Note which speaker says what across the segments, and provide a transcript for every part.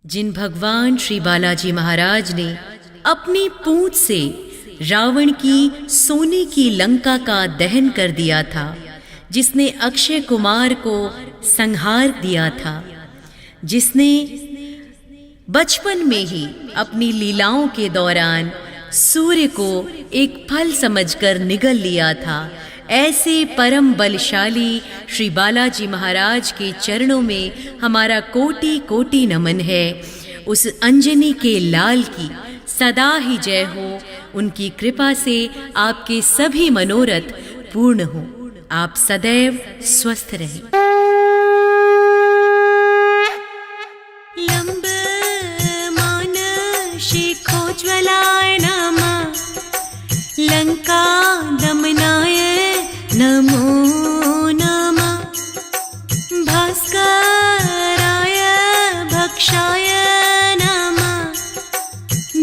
Speaker 1: जिन भगवान श्री बालाजी महाराज ने अपनी पूंछ से रावण की सोने की लंका का दहन कर दिया था, जिसने अक्षय कुमार को संहार दिया था, जिसने बचपन में ही अपनी लीलाओं के दौरान सूर्य को एक फल समझकर निगल लिया था, ऐसे परम बलशाली श्री बालाजी महाराज के चरणों में हमारा कोटि कोटि नमन है। उस अंजनी के लाल की सदा ही जय हो। उनकी कृपा से आपके सभी मनोरथ पूर्ण हो। आप सदैव स्वस्थ रहें।
Speaker 2: लंबमान शिखोज्ज्वलाय नमः, लंका दमनाय नमो नमः, भास्कराय भक्षाय नमः,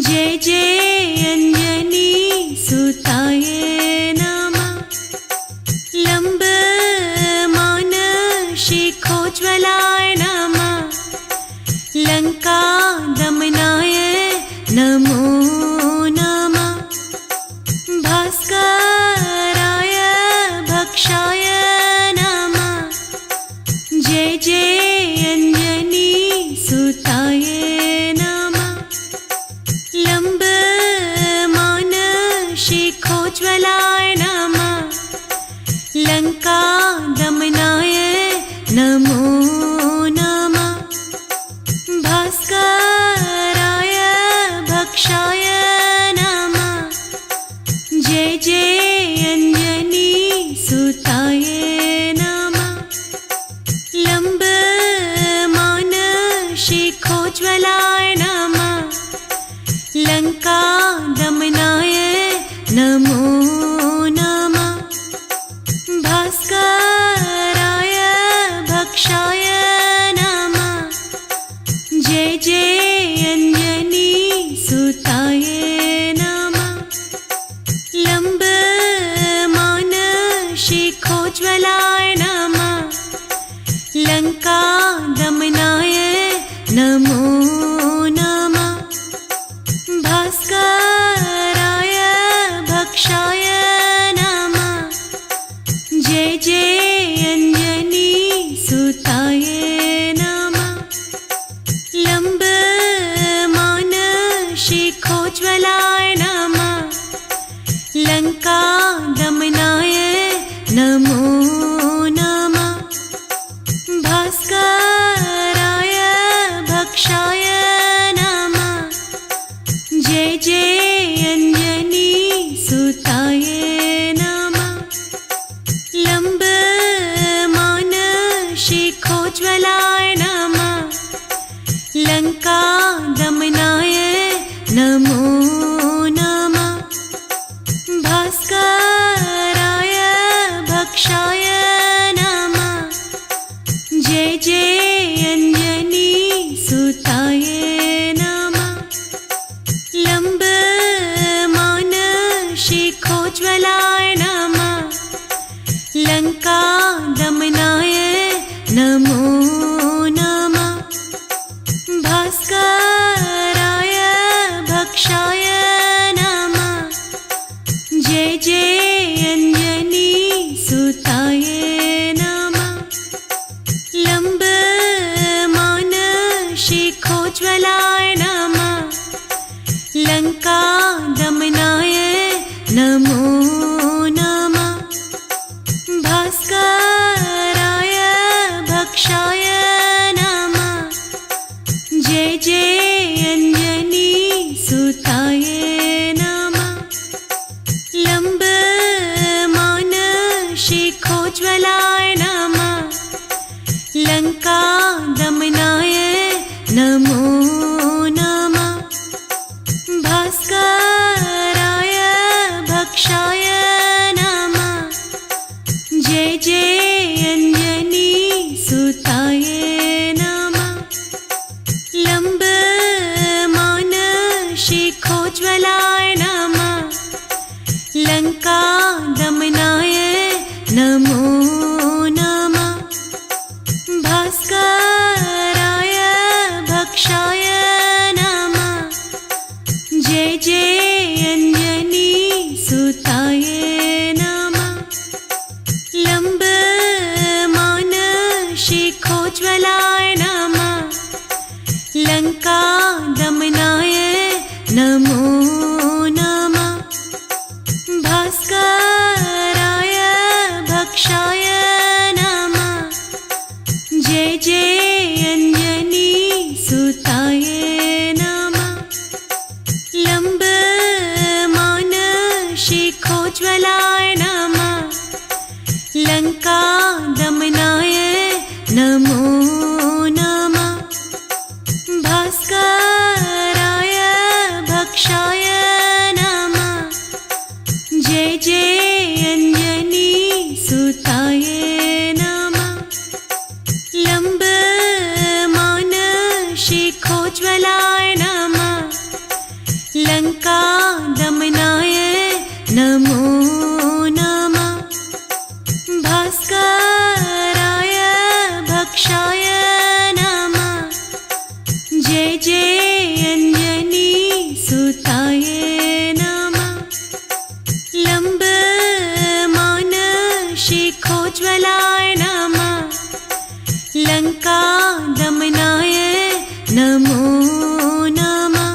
Speaker 2: जय जय अंजनी सुताय नमः। लंबमान शिखोज्ज्वलाय नमः, लंका दमनाय नमो नमः, भास्कराय भक्षाय नमः, जय जय अंजनी सुताय नमः। लंबमान शिखोज्ज्वलाय नमः, लंका दमनाय नमो नमः, भास्कराय भक्षाय नमः, जय जय अंजनी सुताय नमः। लंबमान शिखोज्ज्वलाय नमः, लंका दमनाय नमो नमः, भास्कराय भक्षाय नमः, जय जय अंजनी सुताय नमः। लंबमान शिखोज्ज्वलाय नमः, लंका दमनाय नमो नमः, भास्कराय भक्षाय नमः, जय जय अंजनी सुताय नमः। लंबमान शिखोज्ज्वलाय नमः, लंका दमनाय नमो नमः, भास्कराय भक्षाय नमः, जय जय अंजनी सुताय नमः। लंबमान शिखोज्ज्वलाय नमः, लंका दमनाय नमो नमः, भास्कराय भक्षाय नमः, जय जय अंजनी सुताय नमः। लंबमान शिखोज्ज्वलाय नमः, लंका दमनाय नमो नमः, भास्कराय भक्षाय नमः, जय जय अंजनी सुताय नमः। लंबमान शिखोज्ज्वलाय नमः, लंका दमनाय नमो नमः, भास्कराय भक्षाय नमः, जय जय अंजनी सुताय नमः। लंबमान शिखोज्ज्वलाय नमः, लंका दमनाय नमो नमः, भास्कराय भक्षाय नमः, जय जय अंजनी सुताय नमः। लंबमान शिखोज्ज्वलाय नमः, लंका दमनाय नमो नमः, भास्कराय भक्षाय लंका दमनाय नमो नमः। भास्कराय भक्षाय नमः। जय जय अंजनी सुताय नमः। लंबमान शिखोज्ज्वलाय नमः। लंका दमनाय नमो नमः। भास्कराय भक्षाय नमः। जय जय अंजनी सुताय नमः। लंबमान शिखोज्ज्वलाय नमः। लंका दमनाय नमो नमः। भास्कराय भक्षाय नमः। जय जय अंजनी सुताय नमः। लंबमान शिखोज्ज्वलाय नमः। लंका दमनाय नमो नमः।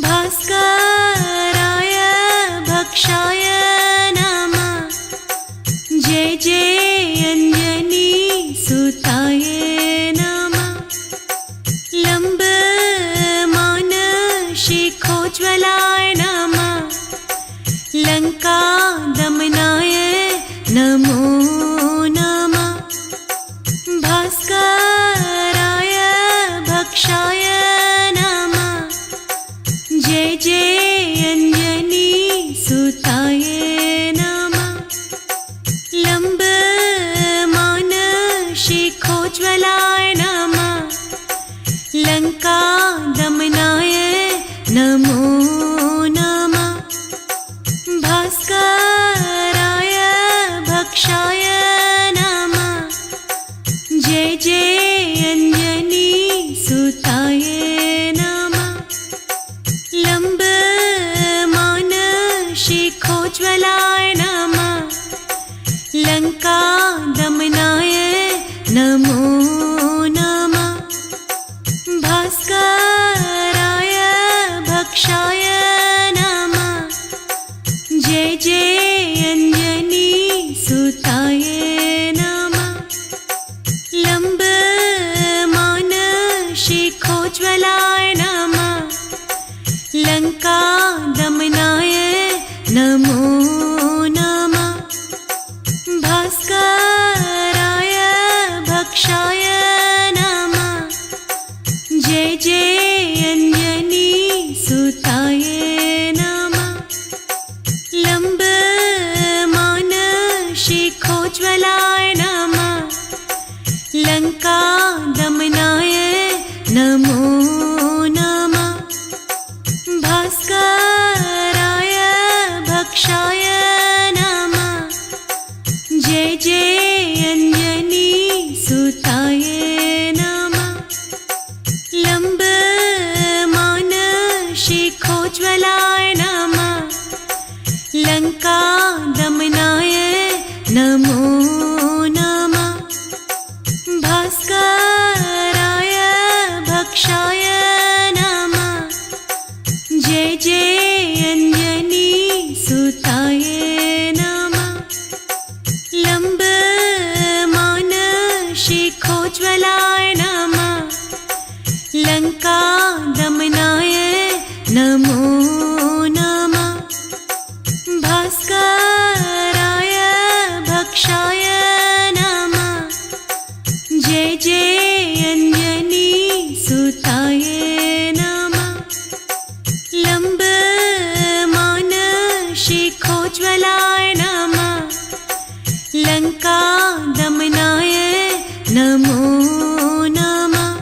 Speaker 2: भास्कराय भक्षाय नमः। जय जय अंजनी सुताय नमः। लंबमान शिखोज्ज्वलाय नमः। लंका दमनाय नमो नमः। भास्कराय भक्षाय नमः। जय जय अंजनी सुताय नमः। लंबमान शिखोज्ज्वलाय नमः। लंका दमनाय नमो नमः। भास्कराय भक्षाय नमः। जय जय अंजनी सुताय नमः। लंबमान शिखोज्ज्वलाय नमः। लंका दमनाय नमो नमः। भास्कराय भक्षाय नमः। जय जय अंजनी सुताय नमः। लंबमान शिखोज्ज्वलाय नमः। लंका दमनाय नमो नमः। भास्कराय भक्षाय नमः। जय जय अंजनी सुताय नमः। लंबमान शिखोज्ज्वलाय नमः। लंका दमनाय नमो नमः। भास्कराय भक्षाय नमः। जय जय अंजनी सुताय नमः। लंबमान शिखोज्ज्वलाय नमः। लंका दमनाय नमो नमः। भास्कराय भक्षाय नमः। जय जय अंजनी सुताय नमः। लंबमान शिखोज्ज्वलाय नमः। लंका दमनाय नमो नमः। भास्कराय भक्षाय नमः। जय जय अंजनी सुताय नमः। लंबमान शिखोज्ज्वलाय नमः। लंका दमनाय नमो नमः।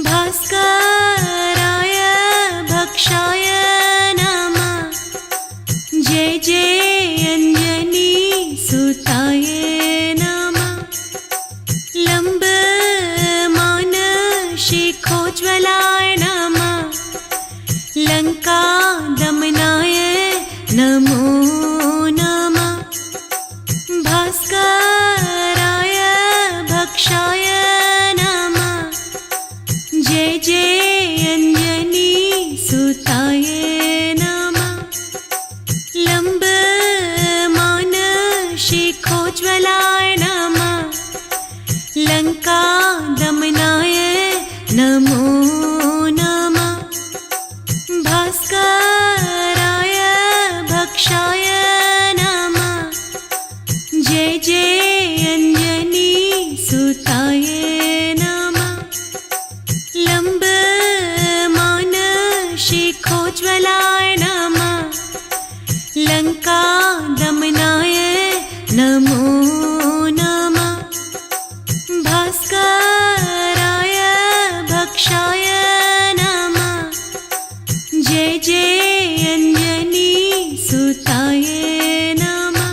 Speaker 2: भास्कराय भक्षाय नमः। जय जय अंजनी सुताय नमः। लंबमान शिखोज्ज्वलाय नमः। लंका दमनाय नमो नमः। भास्कराय भक्षाय नमः। जय जय अंजनी सुताय नमः। लंबमान शिखोज्ज्वलाय नमः। लंका दमनाय नमो नमः। भास्कराय भक्षाय नमः। जय जय अंजनी सुताय नमः। लंबमान शिखोज्ज्वलाय नमः। लंका दमनाय नमो नमः। भास्कराय भक्षाय नमः। जय जय अंजनी सुताय नमः।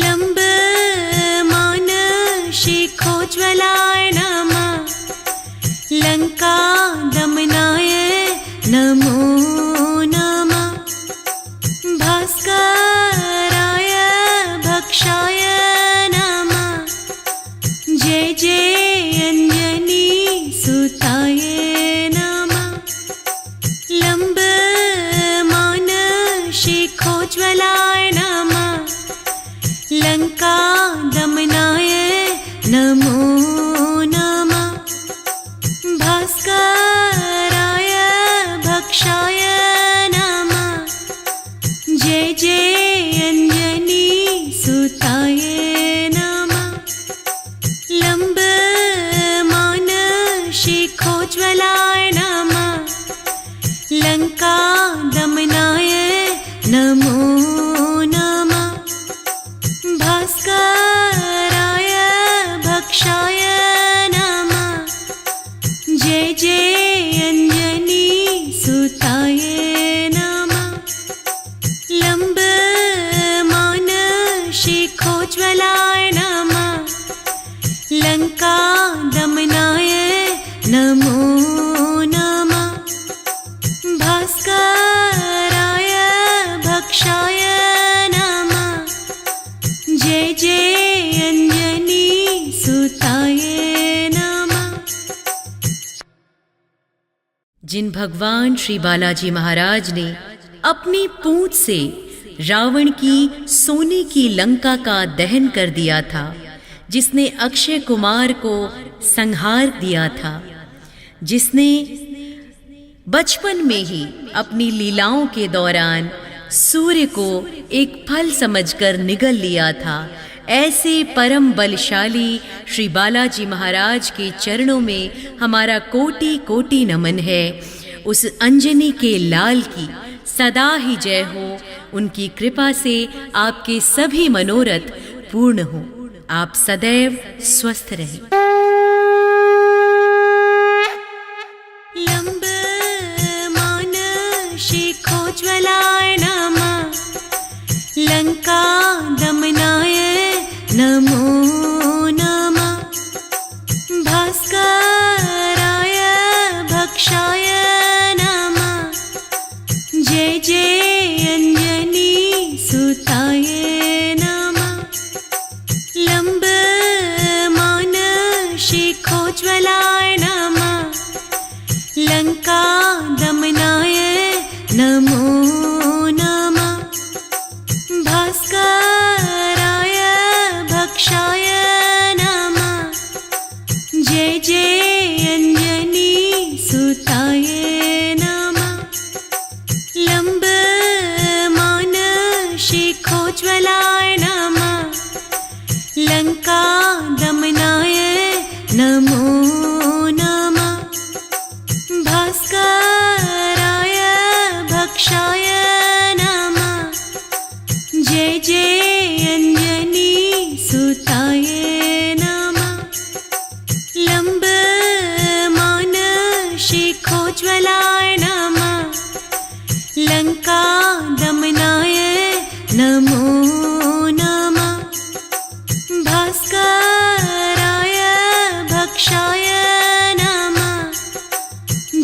Speaker 2: लंबमान शिखोज्ज्वलाय नमः। लंका दमनाय नमो नमः। भास्कराय भक्षाय नमः। जय जय अंजनी सुताय नमः। लंबमान शिखोज्ज्वलाय नमः। लंका दमनाय नमो नमः। भास्कराय भक्षाय नमः। जय जय अंजनी सुताय नमः। लंबमान शिखोज्ज्वलाय नमः। लंका दमनाय नमो नमः। भास्कराय भक्षाय नमः। जय जय अंजनी सुताय नमः। लंबमान शिखोज्ज्वलाय नमः। लंका दमनाय नमो नमः। भास्कराय भक्षाय नमः। जय जय अंजनी सुताय नमः।
Speaker 1: जिन भगवान श्री बालाजी महाराज ने अपनी पूंछ से रावण की सोने की लंका का दहन कर दिया था, जिसने अक्षय कुमार को संहार दिया था, जिसने बचपन में ही अपनी लीलाओं के दौरान सूर्य को एक फल समझकर निगल लिया था, ऐसे परम बलशाली श्री बालाजी महाराज के चरणों में हमारा कोटि कोटि नमन है। उस अंजनी के लाल की सदा ही जय हो। उनकी कृपा से आपके सभी मनोरथ पूर्ण हो। आप सदैव स्वस्थ रहें।
Speaker 2: लंबमान शिखोज्ज्वलाय नमः। लंका दमनाय नमो नमः। भास्कराय भक्षाय नमः। जय जय अंजनी सुताय नमः। लंबमान शिखोज्ज्वलाय नमः। लंका दमनाय नमो नमः। भास्कराय भक्षाय नमः। जय जय अंजनी सुताय नमः। लंबमान शिखोज्ज्वलाय नमः। लंका दमनाय नमो नमः। भास्कराय भक्षाय नमः। जय जय अंजनी सुताय नमः। लंबमान शिखोज्ज्वलाय नमः। लंका दमनाय नमो नमः। भास्कराय भक्षाय नमः।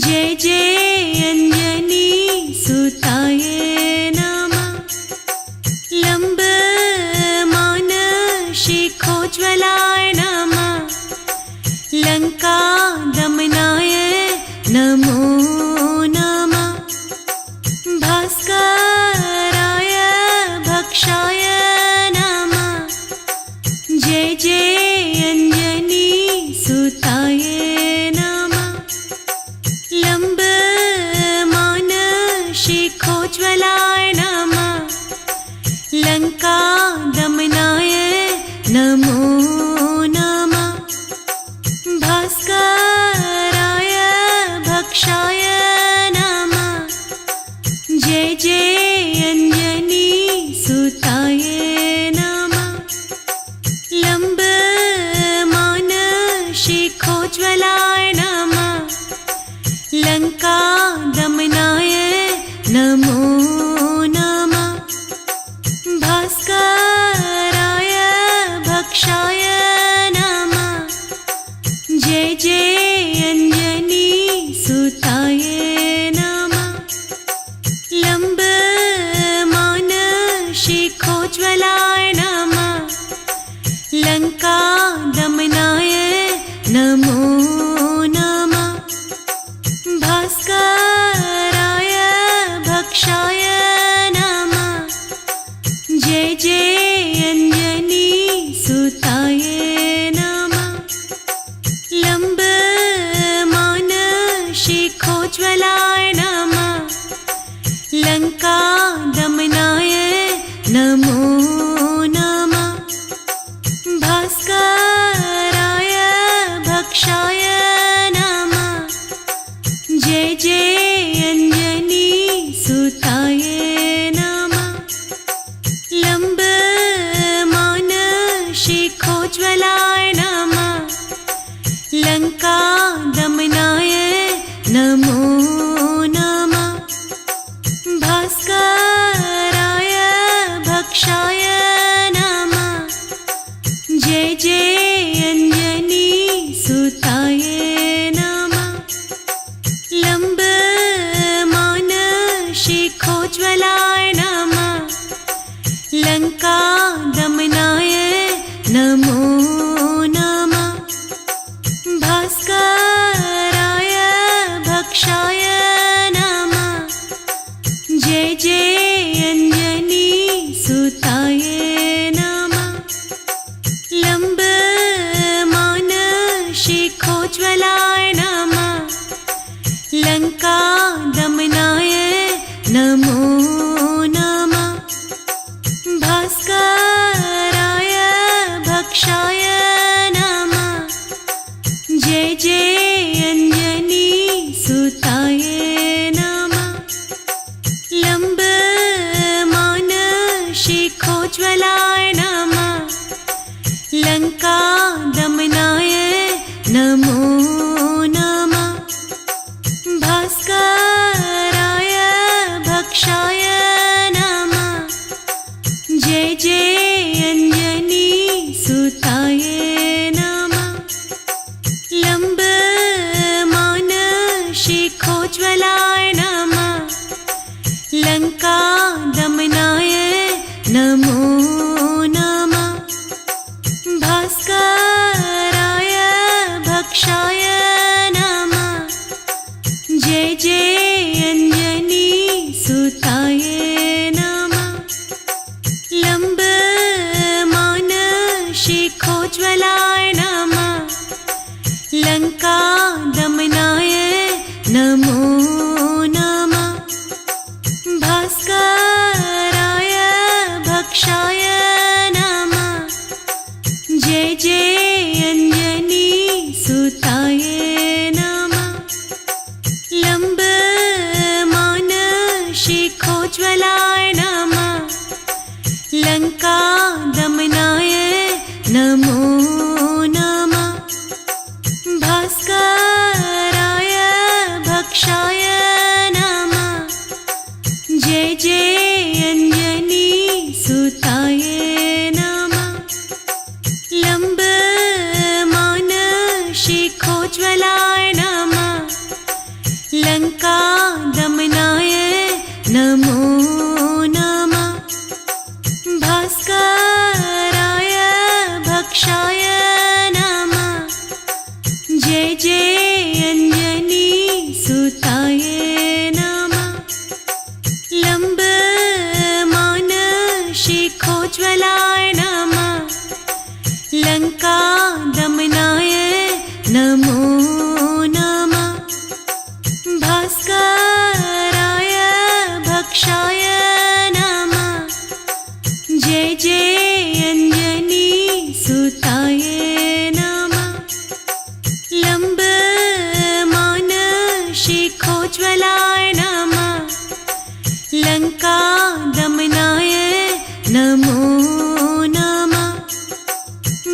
Speaker 2: जय जय अंजनी सुताय नमः। लंबमान शिखोज्ज्वलाय नमः। लंका दमनाय लङ्कादमनाय नमो नमः। भास्कराय भक्षाय नमः। जय जय अञ्जनी सुताय नमः। लम्बमान शिखोज्ज्वलाय नमः। लङ्कादमनाय नमो नमः। भास्कराय भक्षाय नमः। जय जय अञ्जनी सुताय नमः। लम्बमान शिखोज्ज्वलाय नमः। लङ्कादमनाय नमो नमः। भास्कराय भक्षाय नमः। जय जय अञ्जनी सुताय नमः। लम्बमान शिखोज्ज्वलाय नमः। लङ्कादमनाय नमो नमः। भास्कराय भक्षाय नमः। जय जय अञ्जनी सुताय नमः। लम्बमान शिखोज्ज्वलाय नमः। लङ्कादमनाय नमो नमः। भास्कराय भक्षाय नमः। जय जय अञ्जनी सुताय नमः। लम्बमान शिखोज्ज्वलाय नमः। लङ्कादमनाय नमो नमः। भास्कराय भक्षाय नमः। जय जय अञ्जनी सुताय नमः। लम्बमान शिखोज्ज्वलाय नमः। लङ्कादमनाय नमो नमः। भास्कराय भक्षाय नमः। जय जय अञ्जनी सुताय नमः। लम्बमान शिखोज्ज्वलाय नमः। लङ्कादमनाय नमो नमः। भास्कराय भक्षाय नमः। जय जय अञ्जनी सुताय नमः। लम्बमान शिखोज्ज्वलाय नमः। लङ्कादमनाय नमो नमः। भास्कराय भक्षाय नमः। जय जय अञ्जनी सुताय नमः। लम्बमान शिखोज्ज्वलाय नमः। लङ्कादमनाय नमो नमः। भास्कराय भक्षाय नमः। जय जय अञ्जनी सुताय नमः। लम्बमान शिखोज्ज्वलाय नमः। लङ्कादमनाय नमो नमः। भास्कराय भक्षाय नमः। जय जय अञ्जनी सुताय नमः। लम्बमान शिखोज्ज्वलाय नमः। लङ्कादमनाय नमो नमः। भास्कराय भक्षाय नमः। जय जय अञ्जनी सुताय नमः। लम्बमान शिखोज्ज्वलाय नमः। लङ्कादमनाय नमो नमः।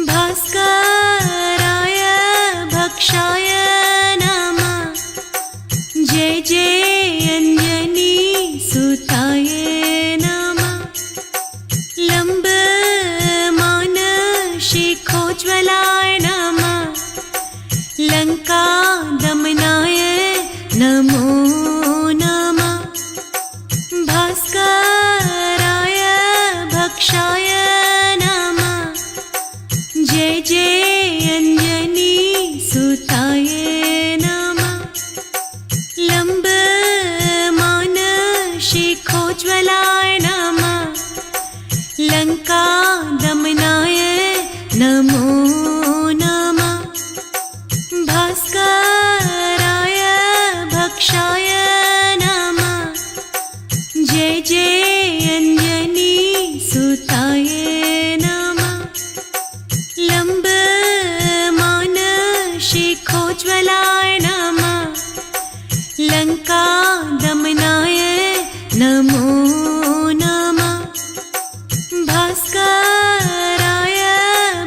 Speaker 2: भास्कराय भक्षाय नमः। जय अंजनी सुताय नमः। लंबमान शिखोज्ज्वलाय नमः। लंका दमनाय नमो नमः। भास्कराय भक्षाय नमः। जय जय अंजनी सुताय नमः। लंबमान शिखोज्ज्वलाय नमः। लंका दमनाय नमो नमः। भास्कराय भक्षाय नमः। जय जय अंजनी सुताय नमः। लंबमान शिखोज्ज्वलाय नमः। लंका दमनाय नमो नमः। भास्कराय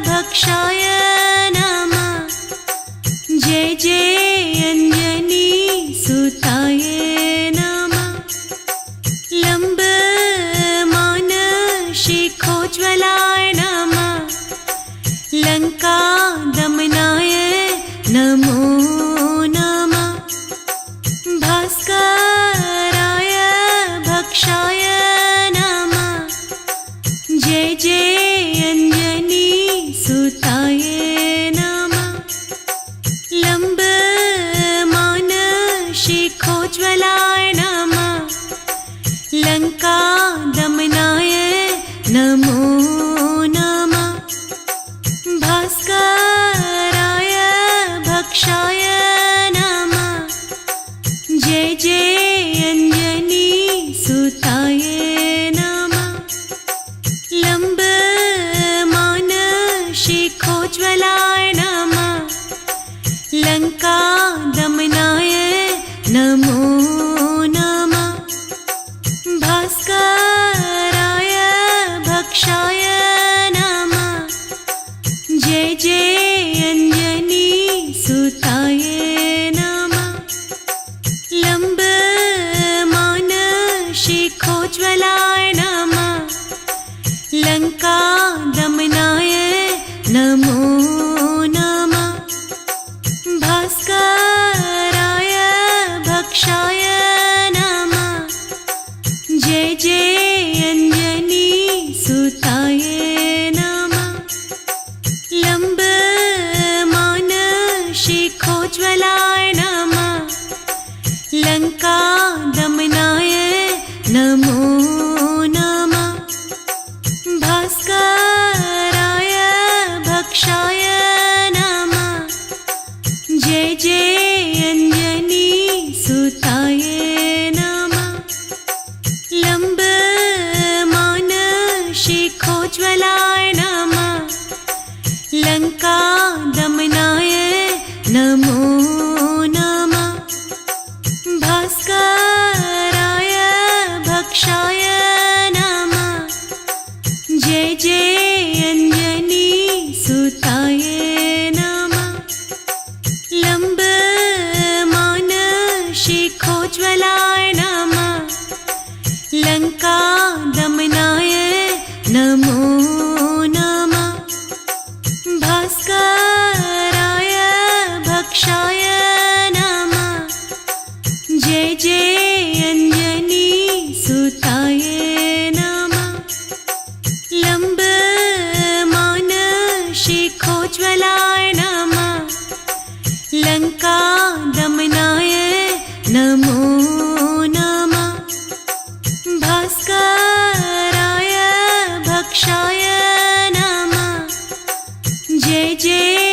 Speaker 2: भक्षाय नमः। जय जय अंजनी सुताय नमः। लंबमान शिखोज्ज्वलाय नमः। लंका दमनाय नमो नमः। भास्कराय भक्षाय नमः। जय जय अंजनी सुताय नमः। लंबमान शिखोज्ज्वलाय नमः। लंका दमनाय नमो नमः। भास्कराय भक्षाय नमः। जय जय अंजनी सुताय नमः। लंबमान शिखोज्ज्वलाय नमः। लंका दमनाय नमो नमः। भास्कराय भक्षाय नमः। जय जय अंजनी सुताय नमः। लंबमान शिखोज्ज्वलाय नमः। लंका दमनाय नमो नमः। भास्कराय भक्षाय नमः। जय जय अंजनी सुताय नमः। लंबमान शिखोज्ज्वलाय नमः। लंका दमनाय नमो नमः। भास्कराय भक्षाय नमः। जय जय अंजनी सुताय नमः। लंबमान शिखोज्ज्वलाय नमः। लंका दमनाय नमो नमः। भास्कराय भक्षाय नमः। जय जय अंजनी सुताय नमः। लंबमान शिखोज्ज्वलाय नमः। लंका दमनाय नमो नमः। भास्कराय भक्षाय नमः। जय जय अंजनी सुताय नमः। लंबमान शिखोज्ज्वलाय नमः। लंका दमनाय नमो नमः। भास्कराय भक्षाय नमः। जय जय